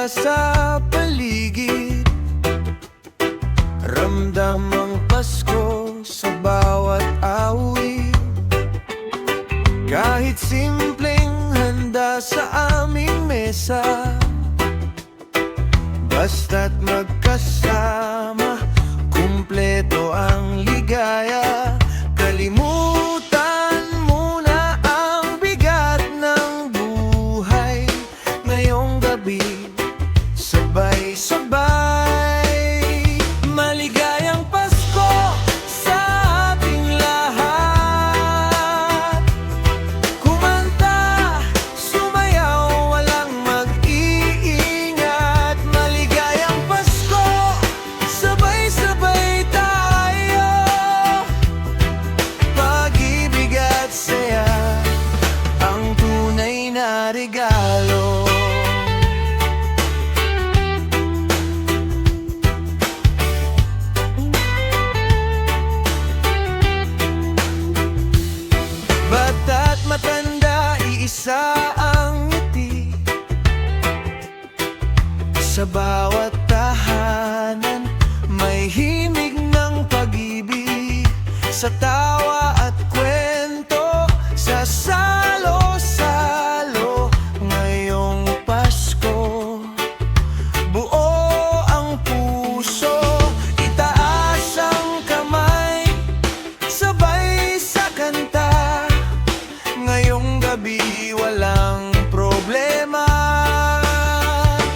sa paligid. Ramdam ang Pasko sa bawat awit. Kahit simpleng handa sa aming mesa, basta't magkasama, kumpleto ang ligaya. Kalimutan muna ang bigat ng buhay. Ngayong gabi, sabay-sabay. Maligayang Pasko sa ating lahat. Kumanta, sumayaw, walang mag-iingat. Maligayang Pasko, sabay-sabay tayo. Pag-ibig at saya, ang tunay na regalo. Bata't matanda, iisa ang ngiti. Sa bawat tahanan, may himig ng pag-ibig. Sa tawa at kwento, sa salo-salo. Ngayong Pasko, buo ang puso. Itaas ang kamay, sabay sa kanta. Ngayong gabi, walang problema.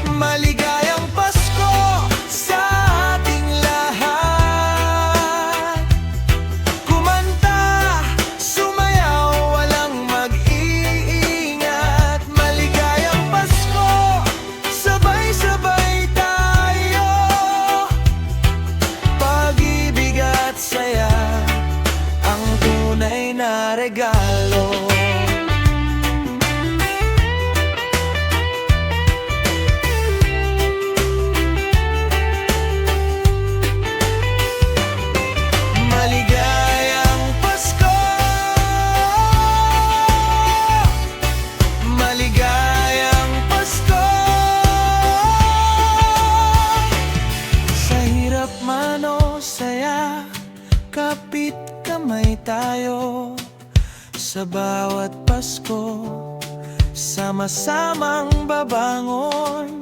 Maligayang Pasko sa ating lahat. Kumanta, sumayaw, walang mag-iingat. Maligayang Pasko, sabay-sabay tayo. Pag-ibig at saya, ang tunay na regalo. Maligayang Pasko, maligayang Pasko. Sa hirap man o saya, kapit kamay tayo. Sa bawat Pasko, sama-samang babangon.